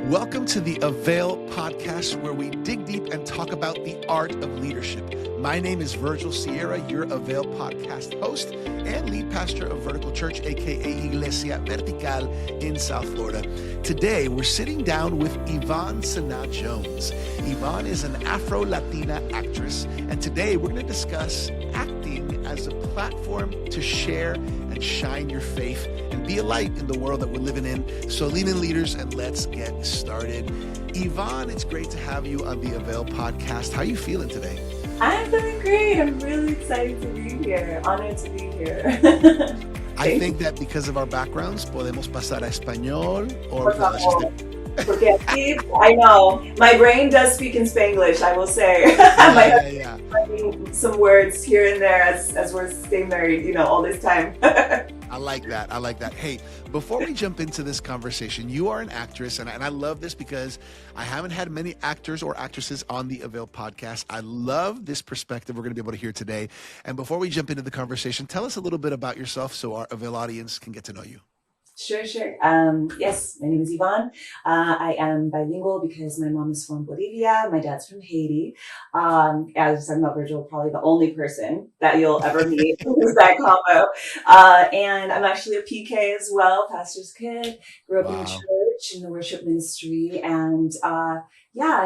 Welcome to the AVAIL podcast, where we dig deep and talk about the art of leadership. My name is Virgil Sierra, your AVAIL podcast host and lead pastor of Vertical Church, aka Iglesia Vertical in South Florida. Today, we're sitting down with Yvonne Senat Jones. Yvonne is an Afro-Latina actress, and today we're going to discuss acting as a platform to share and shine your faith and be a light in the world that we're living in. So lean in, leaders, and let's get started. Yvonne, it's great to have you on the AVAIL podcast. How are you feeling today? I'm feeling great. I'm really excited to be here. Honored to be here. I think that because of our backgrounds, podemos pasar a español or Porque aquí, I know, my brain does speak in Spanglish, I will say. Yeah. Some words here and there as we're staying married, all this time. I like that. Hey, before we jump into this conversation, you are an actress, and I love this because I haven't had many actors or actresses on the AVAIL podcast. I love this perspective we're going to be able to hear today. And before we jump into the conversation, tell us a little bit about yourself so our AVAIL audience can get to know you. Sure. Yes, my name is Yvonne. I am bilingual because my mom is from Bolivia. My dad's from Haiti. As I was talking about, Virgil, probably the only person that you'll ever meet who's that combo. And I'm actually a PK as well, pastor's kid. Grew up in the church, in the worship ministry. And I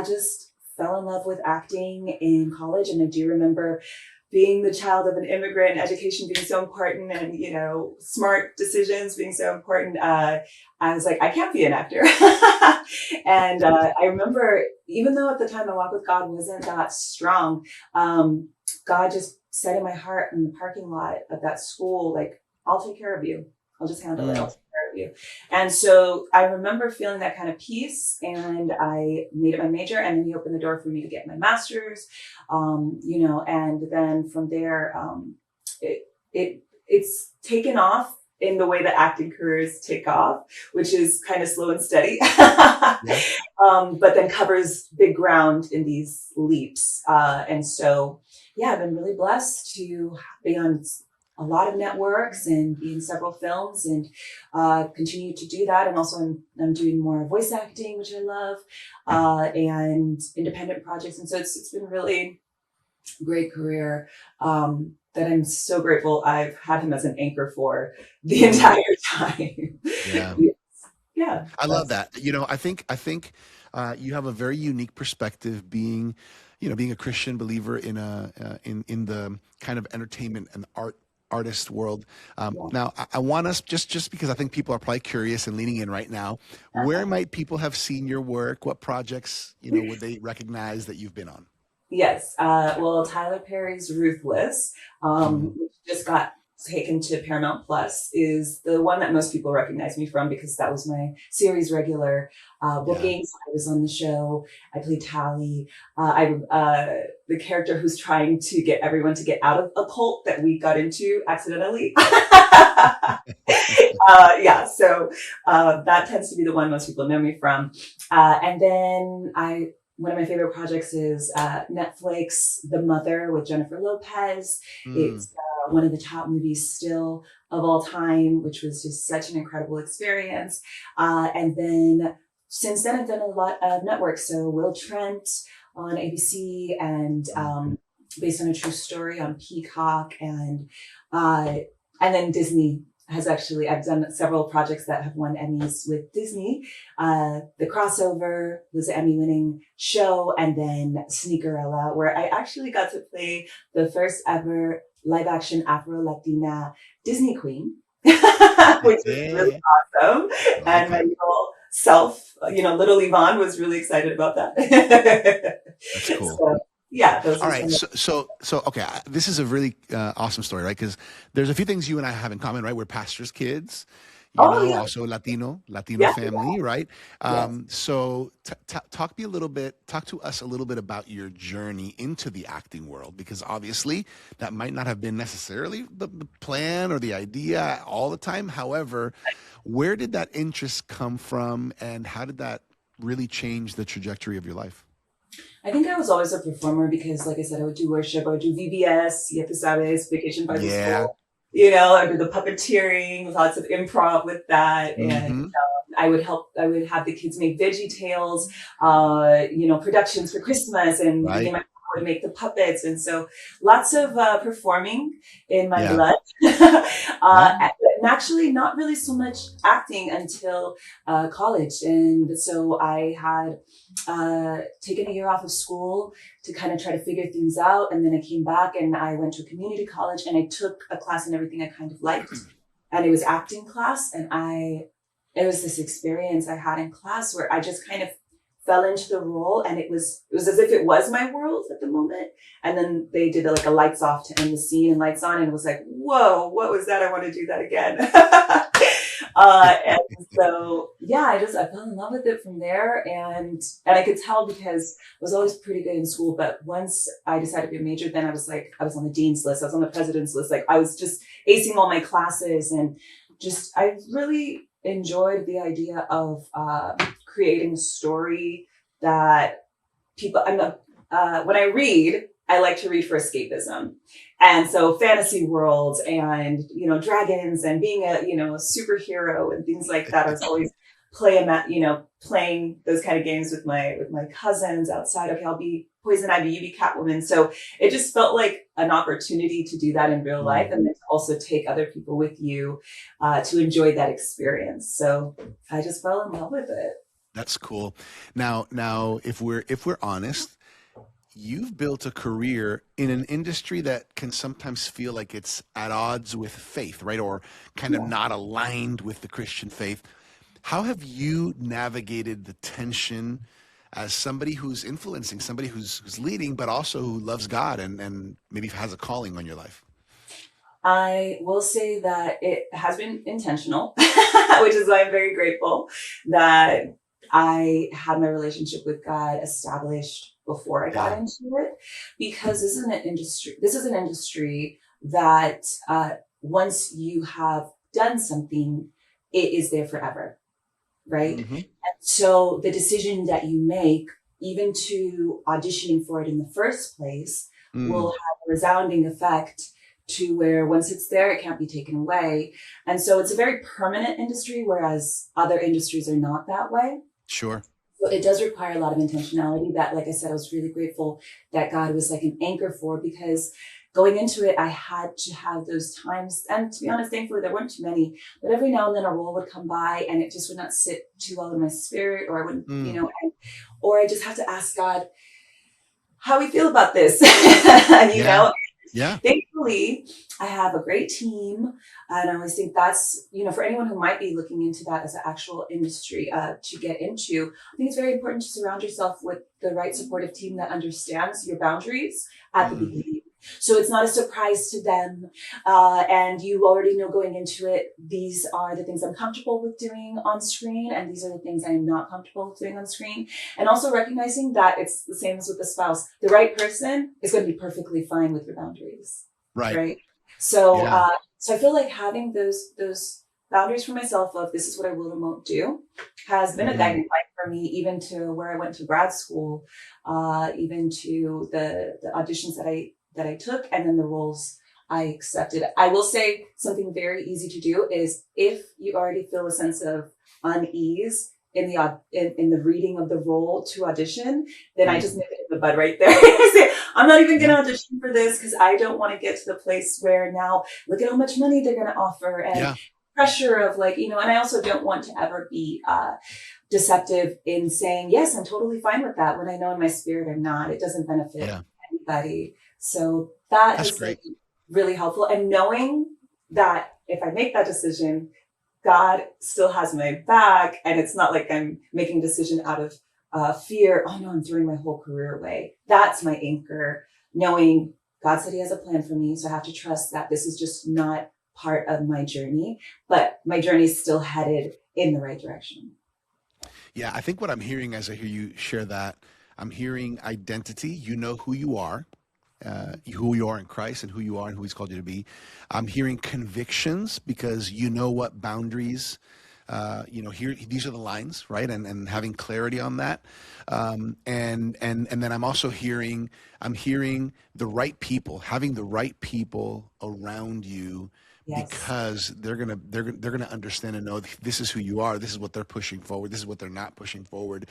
just fell in love with acting in college. And I do remember being the child of an immigrant, education being so important, and, smart decisions being so important, I was like, I can't be an actor. And I remember, even though at the time my walk with God wasn't that strong, God just said in my heart in the parking lot of that school, like, I'll take care of you. I'll just handle it. I'll take care of you. And so I remember feeling that kind of peace, and I made it my major, and then he opened the door for me to get my master's, and then from there, it's taken off in the way that acting careers take off, which is kind of slow and steady, but then covers big ground in these leaps. And so, I've been really blessed to be on a lot of networks and be in several films, and continue to do that. And also I'm doing more voice acting, which I love, and independent projects. And so it's been really great career that I'm so grateful I've had him as an anchor for the entire time. Yeah. I love that. I think you have a very unique perspective being a Christian believer in the kind of entertainment and artist world. Now, I want us, just because I think people are probably curious and leaning in right now, where might people have seen your work? What projects, would they recognize that you've been on? Yes. Well, Tyler Perry's Ruthless, which just got taken to Paramount Plus, is the one that most people recognize me from, because that was my series regular bookings. I was on the show. I played Tally. I'm the character who's trying to get everyone to get out of a cult that we got into accidentally. So that tends to be the one most people know me from. And then one of my favorite projects is Netflix, The Mother with Jennifer Lopez. It's one of the top movies still of all time, which was just such an incredible experience. And then since then, I've done a lot of networks. So Will Trent on ABC, and based on a true story on Peacock, and then Disney has actually, I've done several projects that have won Emmys with Disney. The Crossover was an Emmy-winning show, and then Sneakerella, where I actually got to play the first ever live-action Afro-Latina Disney queen, which is really awesome. Okay. And my little self, little Yvonne was really excited about that. That's cool. So, all right. So, okay. This is a really awesome story, right? Because there's a few things you and I have in common, right? We're pastors' kids, also Latino family, right? So talk to us a little bit about your journey into the acting world, because obviously that might not have been necessarily the plan or the idea all the time. However, where did that interest come from, and how did that really change the trajectory of your life? I think I was always a performer because, like I said, I would do worship, I would do VBS, Ya Tú Sabes, Vacation Bible School. I did the puppeteering, lots of improv with that. And I would have the kids make Veggie Tales, productions for Christmas, and me and Right. my mom would make the puppets. And so lots of performing in my Yeah. blood. Yeah. And actually not really so much acting until college. And so I had taken a year off of school to kind of try to figure things out. And then I came back and I went to a community college and I took a class in everything I kind of liked. And it was acting class. And it was this experience I had in class where I just kind of fell into the role, and it was as if it was my world at the moment. And then they did like a lights off to end the scene and lights on, and it was like, whoa, what was that? I want to do that again. And so, yeah, I fell in love with it from there. And I could tell because I was always pretty good in school. But once I decided to be a major, then I was on the dean's list. I was on the president's list. Like I was just acing all my classes, and I really enjoyed the idea of creating a story that people, when I read, I like to read for escapism. And so fantasy worlds and, dragons and being a superhero and things like that. I was always playing those kind of games with my cousins outside. Okay, I'll be Poison Ivy, you be Catwoman. So it just felt like an opportunity to do that in real life, and then to also take other people with you to enjoy that experience. So I just fell in love with it. That's cool. Now, if we're honest, you've built a career in an industry that can sometimes feel like it's at odds with faith, right? Or kind of not aligned with the Christian faith. How have you navigated the tension as somebody who's influencing, somebody who's leading, but also who loves God and maybe has a calling on your life? I will say that it has been intentional, which is why I'm very grateful that I had my relationship with God established before I got into it, because this is an industry that once you have done something, it is there forever, right? Mm-hmm. And so the decision that you make, even to auditioning for it in the first place, will have a resounding effect to where once it's there, it can't be taken away. And so it's a very permanent industry, whereas other industries are not that way. Sure. So it does require a lot of intentionality that, like I said, I was really grateful that God was like an anchor for, because going into it, I had to have those times. And to be honest, thankfully, there weren't too many, but every now and then a role would come by and it just would not sit too well in my spirit, or I wouldn't, or I just have to ask God how we feel about this, Yeah. Thankfully, I have a great team. And I always think that's, for anyone who might be looking into that as an actual industry to get into, I think it's very important to surround yourself with the right supportive team that understands your boundaries at the beginning. So it's not a surprise to them. And you already know going into it, these are the things I'm comfortable with doing on screen, and these are the things I'm not comfortable with doing on screen. And also recognizing that it's the same as with the spouse. The right person is going to be perfectly fine with your boundaries. Right. So, so I feel like having those boundaries for myself of this is what I will and won't do has been a guiding light for me, even to where I went to grad school, even to the auditions that I took, and then the roles I accepted. I will say something very easy to do is, if you already feel a sense of unease in the reading of the role to audition, then I just nip it in the bud right there. I say, I'm not even going to audition for this, because I don't want to get to the place where now look at how much money they're going to offer, and pressure of and I also don't want to ever be deceptive in saying, yes, I'm totally fine with that, when I know in my spirit I'm not. It doesn't benefit anybody. So that has been really helpful. And knowing that if I make that decision, God still has my back, and it's not like I'm making a decision out of fear. Oh no, I'm throwing my whole career away. That's my anchor, knowing God said he has a plan for me. So I have to trust that this is just not part of my journey, but my journey is still headed in the right direction. Yeah, I think what I'm hearing as I hear you share that, I'm hearing identity. You know who you are in Christ, and who you are and who he's called you to be. I'm hearing convictions, because you know what boundaries, here, these are the lines, right? And having clarity on that. And then I'm also hearing the right people, having the right people around you, Yes. because they're gonna understand and know this is who you are. This is what they're pushing forward. This is what they're not pushing forward.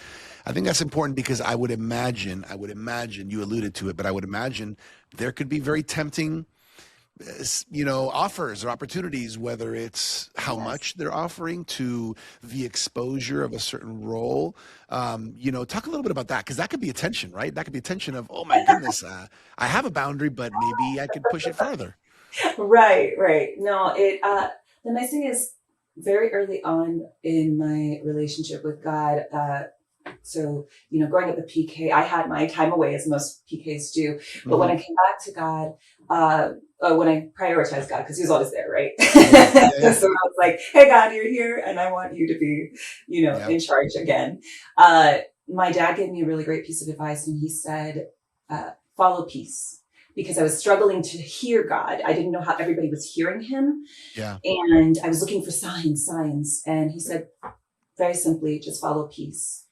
I think that's important because I would imagine you alluded to it, but I would imagine there could be very tempting offers or opportunities, whether it's how Yes. much they're offering to the exposure of a certain role. Talk a little bit about that because that could be a tension, right? That could be a tension of, oh my goodness, I have a boundary, but maybe I could push it further. Right, right. No, the nice thing is very early on in my relationship with God, so, growing up a PK, I had my time away as most PKs do. But when Hmm. I came back to God, when I prioritized God, because he was always there, right? Yeah, yeah, yeah, So I was like, hey, God, you're here and I want you to be, yeah, in charge again. Uh, my dad gave me a really great piece of advice and he said, follow peace. Because I was struggling to hear God. I didn't know how everybody was hearing him. yeah, And I was looking for signs. And he said, very simply, just follow peace.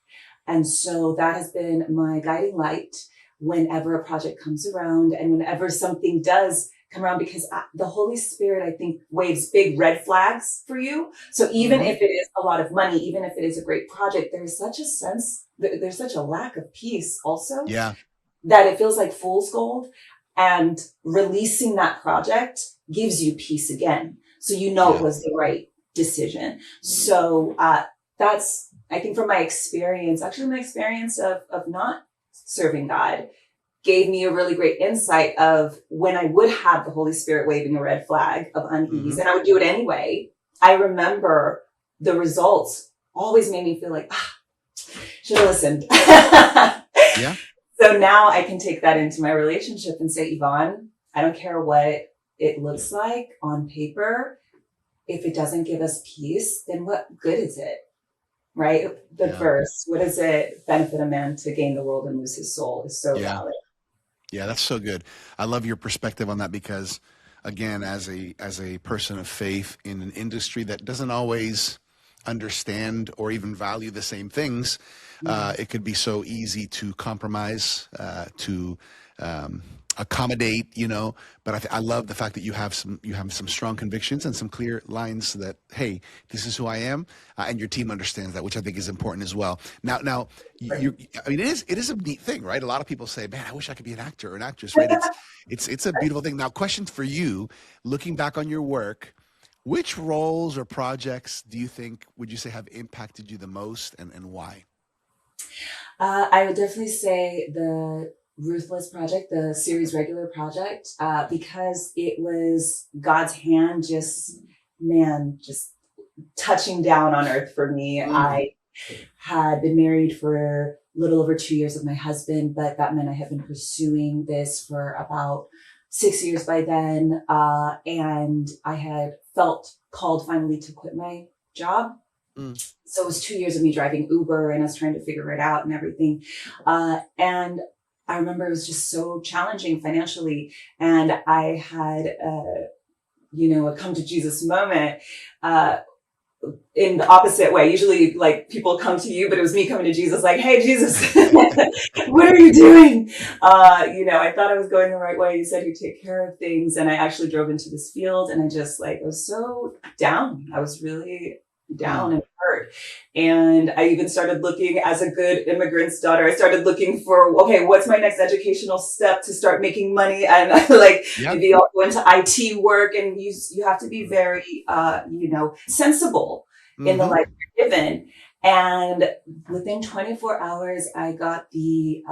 And so that has been my guiding light whenever a project comes around and whenever something does come around, because the Holy Spirit, I think, waves big red flags for you. So even hmm if it is a lot of money, even if it is a great project, there's such a sense, there's such a lack of peace also yeah, that it feels like fool's gold. And releasing that project gives you peace again. So it yeah, was the right decision. So that's, I think, from my experience, actually my experience of not serving God gave me a really great insight of when I would have the Holy Spirit waving a red flag of unease, hmm and I would do it anyway. I remember the results always made me feel like, should have listened. yeah, So now I can take that into my relationship and say, Yvonne, I don't care what it looks like on paper. If it doesn't give us peace, then what good is it? Right? The yeah, verse, what does it benefit a man to gain the world and lose his soul, is so yeah. valid. Yeah, that's so good. I love your perspective on that because, again, as a person of faith in an industry that doesn't always understand or even value the same things, Yes. it could be so easy to compromise, to accommodate. But I love the fact that you have some strong convictions and some clear lines that, hey, this is who I am, and your team understands that, which I think is important as well. Now, Right. I mean, it is a neat thing, right? A lot of people say, man, I wish I could be an actor or an actress, right? It's a beautiful thing. Now, question for you, looking back on your work, which roles or projects do you think, would you say, have impacted you the most, and why? I would definitely say the Ruthless project, the series regular project, because it was God's hand just touching down on earth for me. Mm, I had been married for a little over 2 years with my husband, but that meant I had been pursuing this for about 6 years by then. And I had felt called finally to quit my job. mm, So it was 2 years of me driving Uber and us trying to figure it out and everything. And I remember it was just so challenging financially. And I had, a come to Jesus moment. Uh, in the opposite way. Usually like people come to you, but it was me coming to Jesus like, hey, Jesus, what are you doing? I thought I was going the right way. You said you take care of things. And I actually drove into this field and I was so down. I was really mm. down and hurt. And I even started looking, as a good immigrant's daughter, I started looking for, okay, what's my next educational step to start making money? And like Yeah. maybe I'll go into IT work, and you have to be very, sensible in the Mm-hmm. life you're given. And within 24 hours, I got the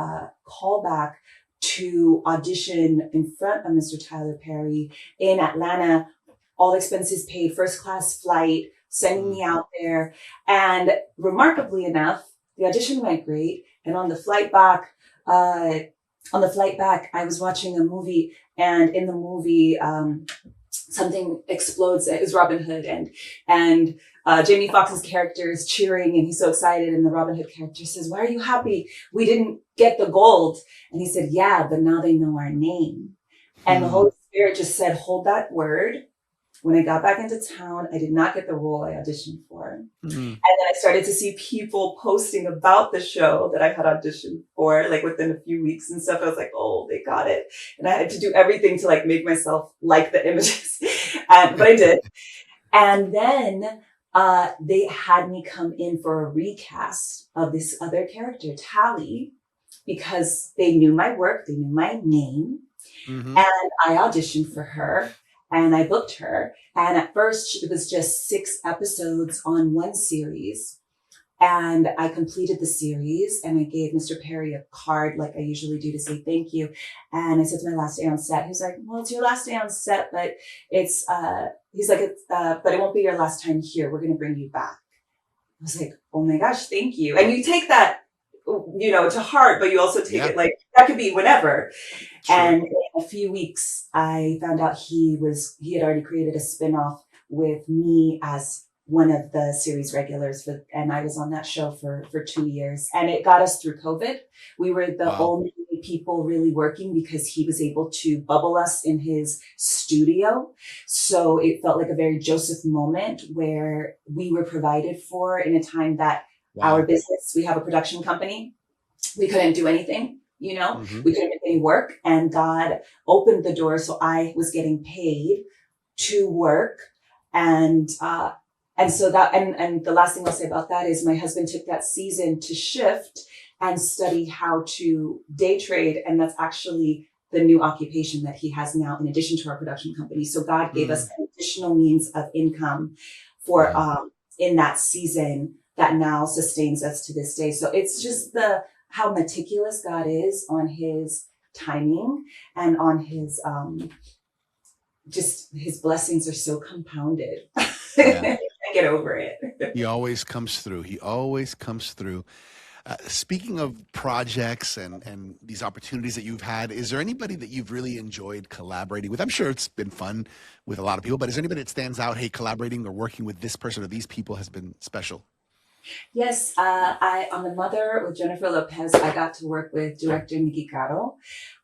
call back to audition in front of Mr. Tyler Perry in Atlanta, all expenses paid, first class flight, sending Mm. me out there. And remarkably enough, the audition went great. And on the flight back, I was watching a movie, and in the movie, something explodes. It was Robin Hood, and Jamie Foxx's character is cheering, and he's so excited. And the Robin Hood character says, "Why are you happy? We didn't get the gold." And he said, "Yeah, but now they know our name." And the Mm. Holy Spirit just said, "Hold that word." When I got back into town, I did not get the role I auditioned for. And Mm. then I started to see people posting about the show that I had auditioned for, like within a few weeks and stuff. I was like, oh, they got it. And I had to do everything to like make myself like the images. But I did. And then they had me come in for a recast of this other character, Tally, because they knew my work, they knew my name. Mm-hmm. And I auditioned for her and I booked her. And at first it was just 6 episodes on one series. And I completed the series and I gave Mr. Perry a card like I usually do to say thank you. And I said, it's my last day on set. He was like, well, it's your last day on set, but he's like, but it won't be your last time here. We're going to bring you back. I was like, oh my gosh, thank you. And you take that, to heart, but you also take it like that could be whenever. Sure. And in a few weeks, I found out he had already created a spinoff with me as one of the series regulars and I was on that show for 2 years, and it got us through COVID. We were the only people really working because he was able to bubble us in his studio. So it felt like a very Joseph moment where we were provided for in a time that our business, we have a production company. We couldn't do anything, Mm-hmm. we couldn't make any work, and God opened the door. So I was getting paid to work. And so that, and the last thing I'll say about that is my husband took that season to shift and study how to day trade. And that's actually the new occupation that he has now in addition to our production company. So God gave us an additional means of income for, in that season that now sustains us to this day. So it's just how meticulous God is on his timing and on his, just his blessings are so compounded. Yeah. I get over it. He always comes through. He always comes through. Speaking of projects and these opportunities that you've had, is there anybody that you've really enjoyed collaborating with? I'm sure it's been fun with a lot of people, but is there anybody that stands out, hey, collaborating or working with this person or these people has been special? Yes, on The Mother with Jennifer Lopez, I got to work with director Nikki Caro.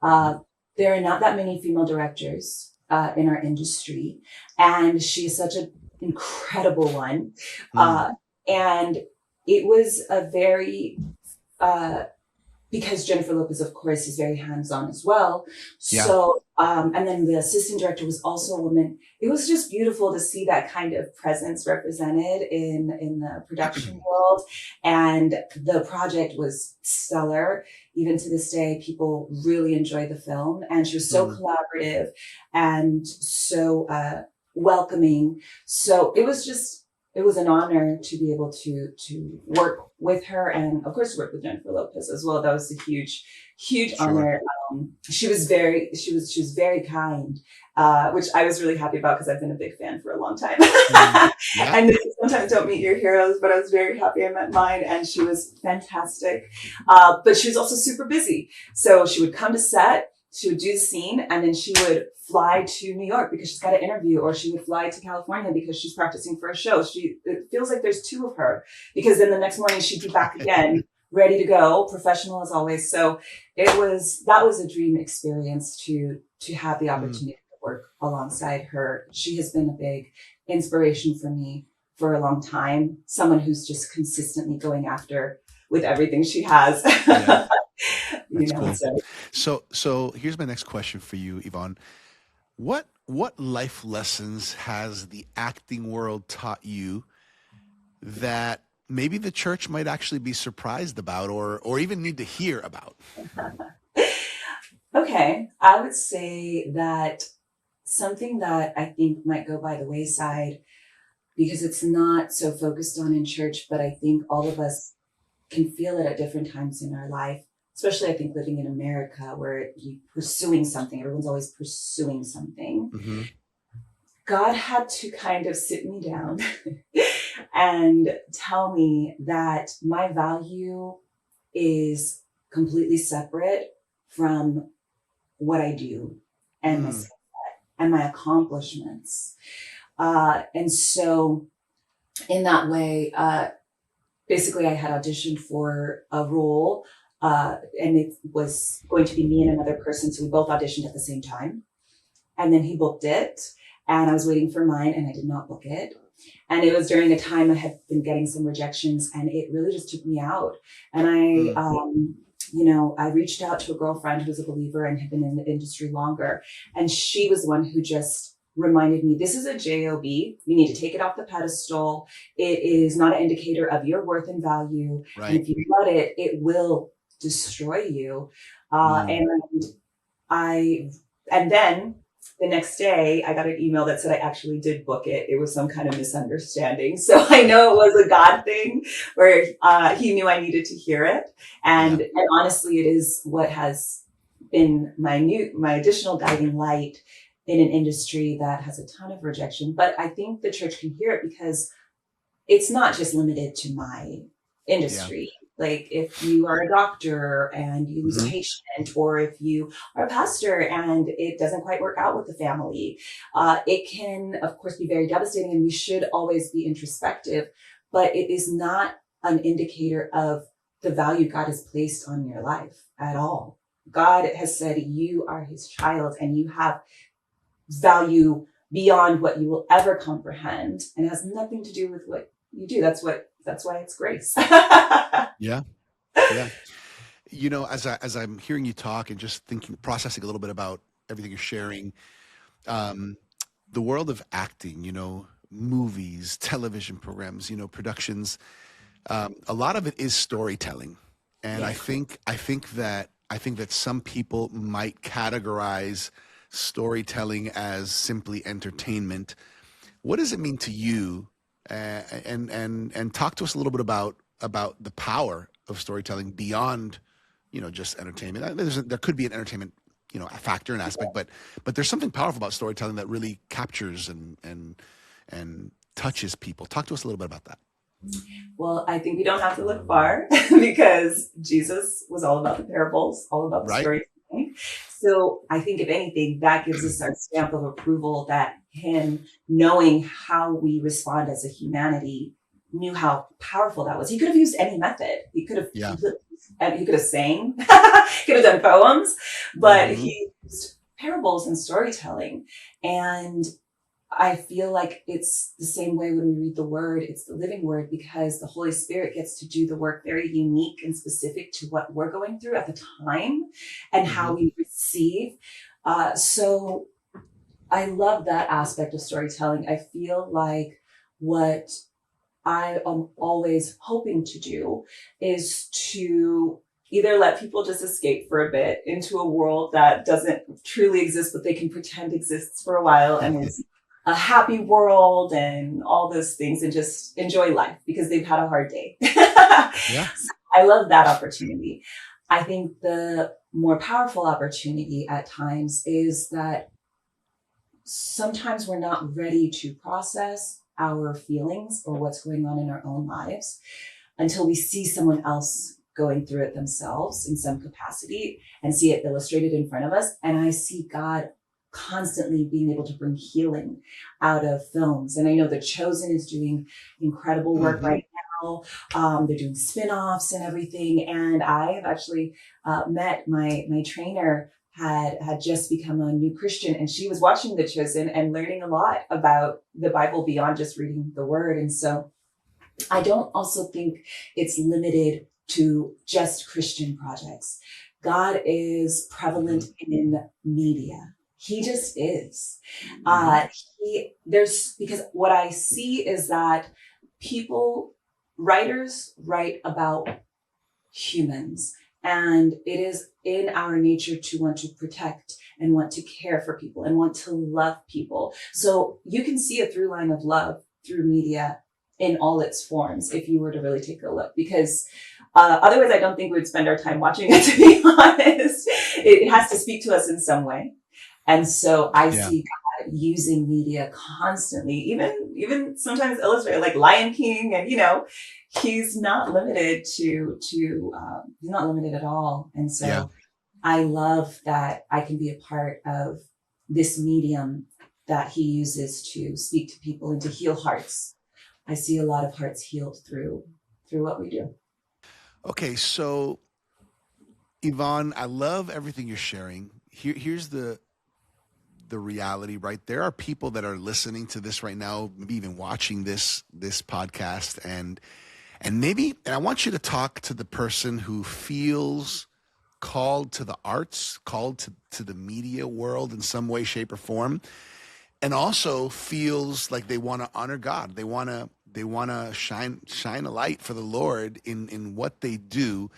There are not that many female directors in our industry, and she's such an incredible one. And it was a very, because Jennifer Lopez, of course, is very hands-on as well. Yeah. So, and then the assistant director was also a woman. It was just beautiful to see that kind of presence represented in the production world. And the project was stellar. Even to this day, people really enjoy the film. And she was so collaborative and so welcoming. So it was an honor to be able to work with her, and of course work with Jennifer Lopez as well. That was a huge honor. She was very kind, which I was really happy about because I've been a big fan for a long time. And sometimes don't meet your heroes, but I was very happy I met mine, and she was fantastic. But she was also super busy. So she would come to set, she would do the scene, and then she would fly to New York because she's got an interview, or she would fly to California because she's practicing for a show. It feels like there's 2 of her, because then the next morning she'd be back again, ready to go, professional as always. So that was a dream experience to have the opportunity to work alongside her. She has been a big inspiration for me for a long time. Someone who's just consistently going after with everything she has. Yeah. That's cool. So. So here's my next question for you, Yvonne. What life lessons has the acting world taught you that maybe the church might actually be surprised about or even need to hear about? Okay, I would say that something that I think might go by the wayside because it's not so focused on in church, but I think all of us can feel it at different times in our life. Especially, I think, living in America where you're pursuing something, everyone's always pursuing something. God had to kind of sit me down and tell me that my value is completely separate from what I do and my skill set and my accomplishments. And so in that way, basically I had auditioned for a role. And it was going to be me and another person. So we both auditioned at the same time. And then he booked it. And I was waiting for mine and I did not book it. And it was during a time I had been getting some rejections and it really just took me out. And I reached out to a girlfriend who was a believer and had been in the industry longer. And she was the one who just reminded me, this is a job. You need to take it off the pedestal. It is not an indicator of your worth and value. And Right. if you let it, it will destroy you. Mm. And then the next day I got an email that said I actually did book it. It was some kind of misunderstanding. So I know it was a God thing where he knew I needed to hear it. And honestly, it is what has been my additional guiding light in an industry that has a ton of rejection. But I think the church can hear it because it's not just limited to my industry. Like if you are a doctor and you lose a patient, or if you are a pastor and it doesn't quite work out with the family, it can, of course, be very devastating, and we should always be introspective, but it is not an indicator of the value God has placed on your life at all. God has said you are his child and you have value beyond what you will ever comprehend, and it has nothing to do with what you do. That's why it's grace. Yeah. You know, as I'm hearing you talk and just processing a little bit about everything you're sharing, the world of acting, you know, movies, television programs, you know, productions, a lot of it is storytelling. And I think that some people might categorize storytelling as simply entertainment. What does it mean to you? And talk to us a little bit about the power of storytelling beyond, you know, just entertainment. There could be an entertainment, you know, a factor and aspect, but there's something powerful about storytelling that really captures and touches people. Talk to us a little bit about that. Well, I think we don't have to look far because Jesus was all about the parables, all about the storytelling. So I think if anything, that gives us our stamp of approval that him knowing how we respond as a humanity knew how powerful that was. He could have used any method. He could have, he could have sang, he could have done poems, but he used parables and storytelling. And I feel like it's the same way when we read the word. It's the living word because the Holy Spirit gets to do the work very unique and specific to what we're going through at the time and how we receive. So I love that aspect of storytelling. I feel like what I am always hoping to do is to either let people just escape for a bit into a world that doesn't truly exist, but they can pretend exists for a while and is a happy world and all those things, and just enjoy life because they've had a hard day. So I love that opportunity. I think the more powerful opportunity at times is that sometimes we're not ready to process our feelings or what's going on in our own lives until we see someone else going through it themselves in some capacity and see it illustrated in front of us. And I see God constantly being able to bring healing out of films. And I know The Chosen is doing incredible work right now. They're doing spin-offs and everything. And I have actually met my trainer had just become a new Christian, and she was watching The Chosen and learning a lot about the Bible beyond just reading the word. And so I don't also think it's limited to just Christian projects. God is prevalent in media. He just is. Because what I see is that writers write about humans, and it is in our nature to want to protect and want to care for people and want to love people. So you can see a through line of love through media in all its forms if you were to really take a look, because otherwise I don't think we would spend our time watching it, to be honest. It has to speak to us in some way. And so I see God using media constantly, even sometimes illustrated, like Lion King, and, you know, he's not limited he's not limited at all. And so I love that I can be a part of this medium that he uses to speak to people and to heal hearts. I see a lot of hearts healed through what we do. Okay, so Yvonne, I love everything you're sharing. Here's the reality, right? There are people that are listening to this right now, maybe even watching this podcast, and I want you to talk to the person who feels called to the arts, called to the media world in some way, shape, or form. and also feels like they want to honor God. They want to shine a light for the Lord in what they do.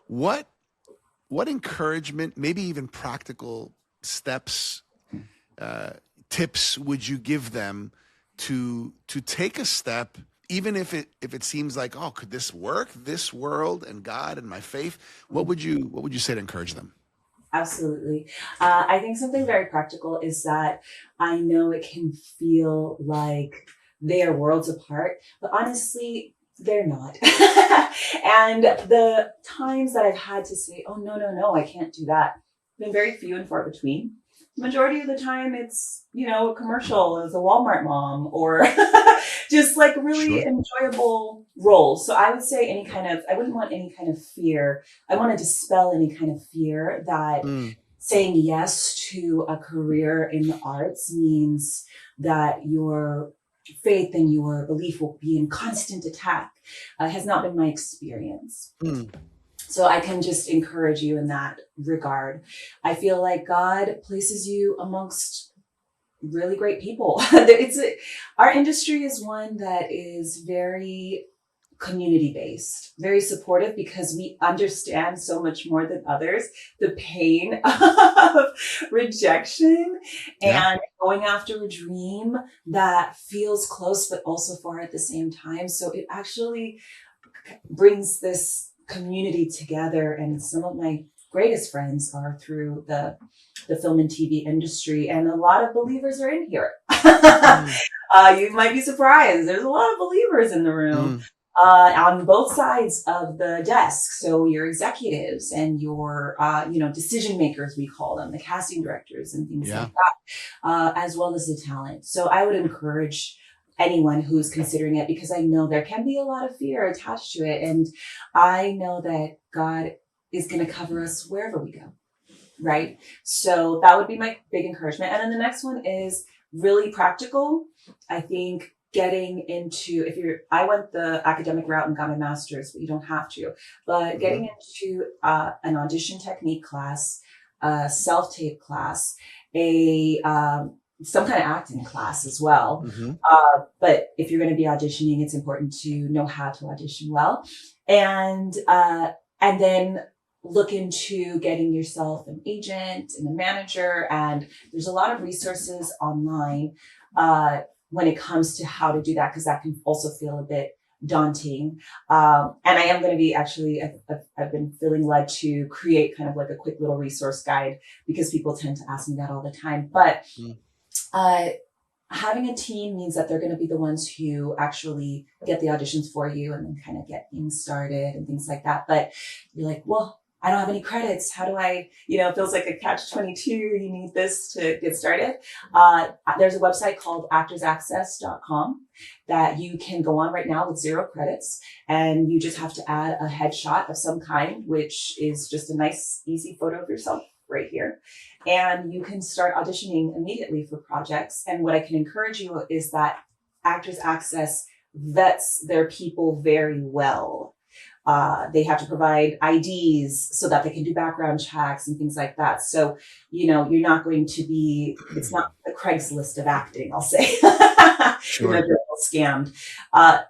What what encouragement, maybe even practical steps, uh, tips would you give them to take a step, even if it seems like, oh, could this work? This world and God and my faith. What would you say to encourage them? Absolutely. I think something very practical is that I know it can feel like they are worlds apart, but honestly, they're not. And the times that I've had to say, oh, no, no, no, I can't do that, have been very few and far between. Majority of the time, it's, a commercial as a Walmart mom or just like really Sure. enjoyable roles. So I would say I wouldn't want any kind of fear. I want to dispel any kind of fear that Mm, saying yes to a career in the arts means that your faith and your belief will be in constant attack. Has not been my experience. mm, So I can just encourage you in that regard. I feel like God places you amongst really great people. Our industry is one that is very community based, very supportive because we understand so much more than others the pain of rejection yeah. and going after a dream that feels close but also far at the same time. So it actually brings this community together, and some of my greatest friends are through the film and TV industry, and a lot of believers are in here. Mm, You might be surprised. There's a lot of believers in the room mm, on both sides of the desk. So your executives and your, decision makers, we call them, the casting directors and things yeah. like that, as well as the talent. So I would encourage anyone who's considering it, because I know there can be a lot of fear attached to it. And I know that God is going to cover us wherever we go. Right. So that would be my big encouragement. And then the next one is really practical. I think getting into, I went the academic route and got my master's, but you don't have to, but Hmm. getting into an audition technique class, a self-tape class, some kind of acting class as well. Hmm. But if you're going to be auditioning, it's important to know how to audition well. And then look into getting yourself an agent and a manager. And there's a lot of resources online when it comes to how to do that, because that can also feel a bit daunting. And I am going to be I've been feeling led to create kind of like a quick little resource guide, because people tend to ask me that all the time. But Mm. uh, having a team means that they're going to be the ones who actually get the auditions for you and then kind of get things started and things like that. But you're like, well, I don't have any credits. How do I, it feels like a catch-22. You need this to get started. There's a website called actorsaccess.com that you can go on right now with 0 credits. And you just have to add a headshot of some kind, which is just a nice, easy photo of yourself right here. And you can start auditioning immediately for projects. And what I can encourage you is that Actors Access vets their people very well. They have to provide IDs so that they can do background checks and things like that. So, you're not going to be, it's not the Craigslist of acting, I'll say. You're not Sure. getting scammed.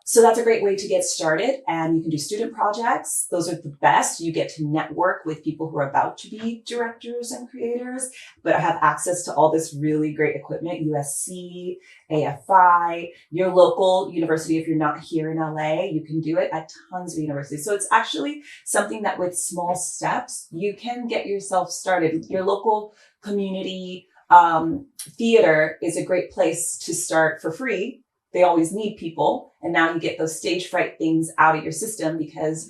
So that's a great way to get started. And you can do student projects. Those are the best. You get to network with people who are about to be directors and creators, but have access to all this really great equipment, USC, AFI, your local university. If you're not here in LA, you can do it at tons of universities. So it's actually something that with small steps, you can get yourself started. Your local community theater is a great place to start for free. They always need people. And now you get those stage fright things out of your system, because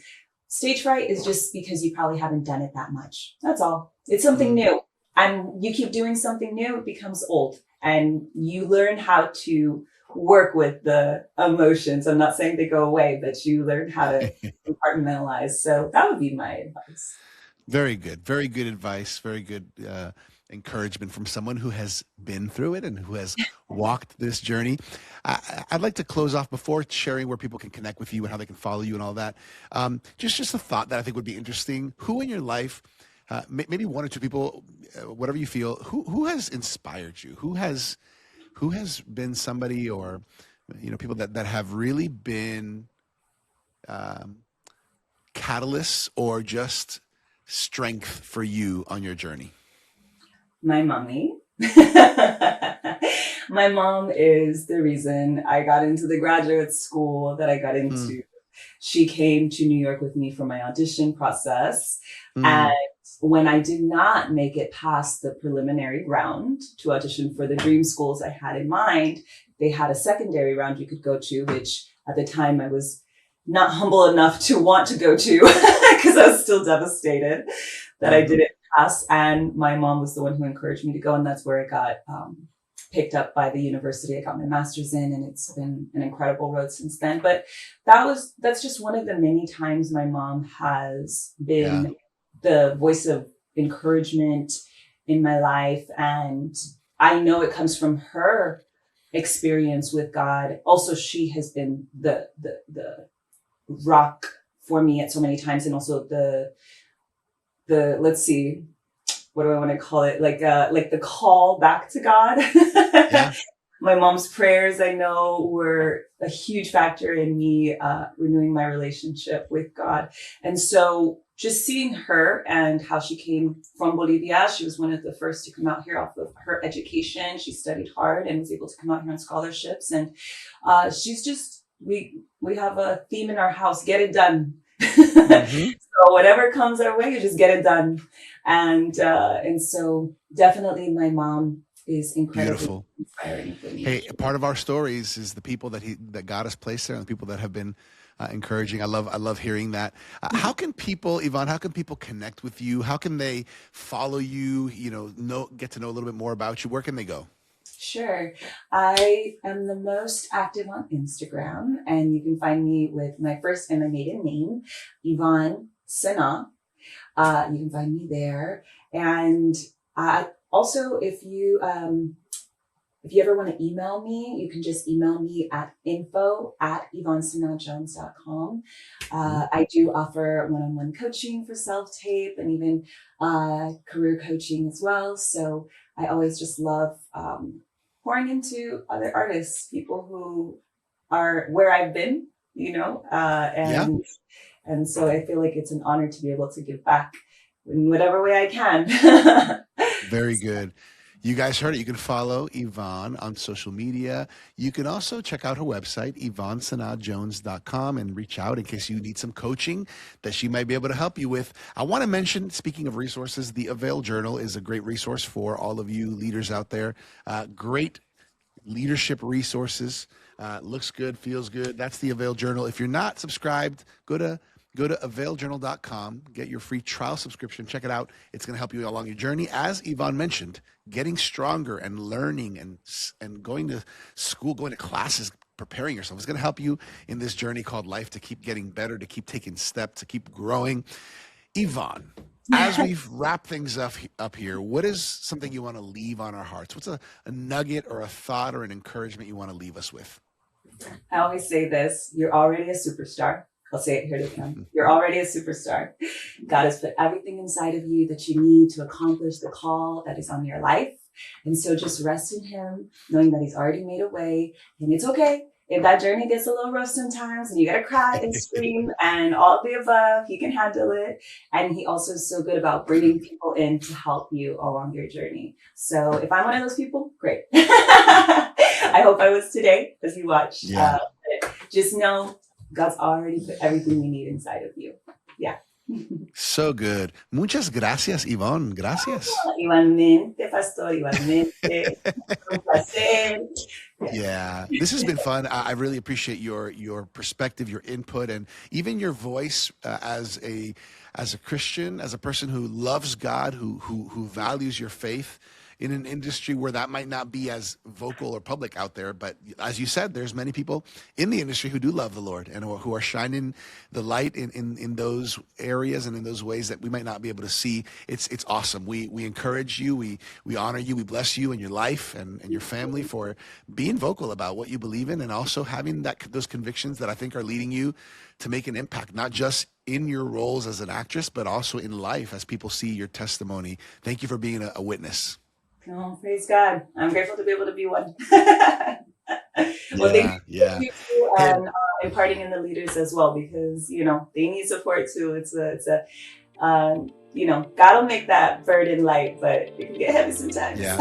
stage fright is just because you probably haven't done it that much. That's all. It's something Mm. new. And you keep doing something new, it becomes old. And you learn how to work with the emotions. I'm not saying they go away, but you learn how to compartmentalize. So that would be my advice. Very good. Very good advice. Very good encouragement from someone who has been through it and who has walked this journey. I'd like to close off before sharing where people can connect with you and how they can follow you and all that. Just a thought that I think would be interesting. Who in your life, maybe one or two people, whatever you feel, who has inspired you? who has been somebody, or people that have really been um, catalysts or just strength for you on your journey? My mommy. My mom is the reason I got into the graduate school that I got Mm, into. She came to New York with me for my audition process. And mm, when I did not make it past the preliminary round to audition for the dream schools I had in mind, they had a secondary round you could go to, which at the time I was not humble enough to want to go to because I was still devastated that I mhm. didn't pass. And my mom was the one who encouraged me to go. And that's where I got picked up by the university I got my master's in. And it's been an incredible road since then. But that's just one of the many times my mom has Yeah. been the voice of encouragement in my life. And I know it comes from her experience with God. Also, she has been the rock for me at so many times. And also the let's see, what do I want to call it? Like the call back to God. Yeah. My mom's prayers, I know, were a huge factor in me renewing my relationship with God. And so just seeing her and how she came from Bolivia, she was one of the first to come out here off of her education. She studied hard and was able to come out here on scholarships. And she's just, we have a theme in our house: get it done. Hmm. So whatever comes our way, you just get it done. And so definitely my mom is incredibly Beautiful. inspiring for me. Hey, part of our stories is the people that God has placed there, and the people that have been encouraging. I love hearing that. How can people, Yvonne? How can people connect with you? How can they follow you? Get to know a little bit more about you. Where can they go? Sure. I am the most active on Instagram, and you can find me with my first and my maiden name, Yvonne Senat. You can find me there. And also, if you ever want to email me, you can just email me at info@yvonnesenatjones.com. Mhm. I do offer one-on-one coaching for self-tape and even career coaching as well. So I always just love pouring into other artists, people who are where I've been, Yeah. and so I feel like it's an honor to be able to give back in whatever way I can. Very good. You guys heard it. You can follow Yvonne on social media. You can also check out her website, YvonneSenatJones.com, and reach out in case you need some coaching that she might be able to help you with. I want to mention, speaking of resources, the AVAIL Journal is a great resource for all of you leaders out there. Great leadership resources. Looks good, feels good. That's the Avail Journal. If you're not subscribed, go to availjournal.com, get your free trial subscription, check it out. It's going to help you along your journey. As Yvonne mentioned, getting stronger and learning and going to school, going to classes, preparing yourself is going to help you in this journey called life, to keep getting better, to keep taking steps, to keep growing. Yvonne, as we wrap things up here, what is something you want to leave on our hearts? What's a nugget or a thought or an encouragement you want to leave us with? I always say this: you're already a superstar. I'll say it here to them. You're already a superstar. God has put everything inside of you that you need to accomplish the call that is on your life. And so just rest in Him, knowing that He's already made a way. And it's okay if that journey gets a little rough sometimes and you got to cry and scream and all of the above. He can handle it. And He also is so good about bringing people in to help you along your journey. So if I'm one of those people, great. I hope I was today as you watch. Yeah. Just know God's already put everything we need inside of you. Yeah. So good. Muchas gracias, Yvonne. Gracias. Igualmente, pastor, igualmente. Un placer. Yes. Yeah, this has been fun. I really appreciate your perspective, your input, and even your voice as a Christian, as a person who loves God, who values your faith in an industry where that might not be as vocal or public out there. But as you said, there's many people in the industry who do love the Lord and who are shining the light in those areas and in those ways that we might not be able to see. It's awesome. We encourage you. We honor you. We bless you and your life and your family for being vocal about what you believe in, and also having those convictions that I think are leading you to make an impact, not just in your roles as an actress, but also in life as people see your testimony. Thank you for being a witness. Oh, praise God. I'm grateful to be able to be one. Well, thank you for imparting in the leaders as well, because, you know, they need support too. You know, God will make that burden light, but it can get heavy sometimes. Yeah,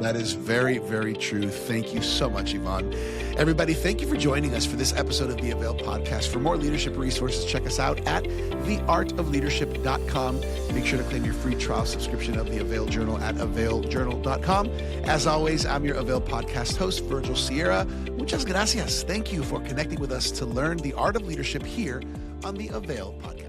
that is very, very true. Thank you so much, Yvonne. Everybody, thank you for joining us for this episode of the AVAIL podcast. For more leadership resources, check us out at theartofleadership.com. Make sure to claim your free trial subscription of the AVAIL Journal at availjournal.com. As always, I'm your AVAIL podcast host, Virgil Sierra. Muchas gracias. Thank you for connecting with us to learn the art of leadership here on the AVAIL podcast.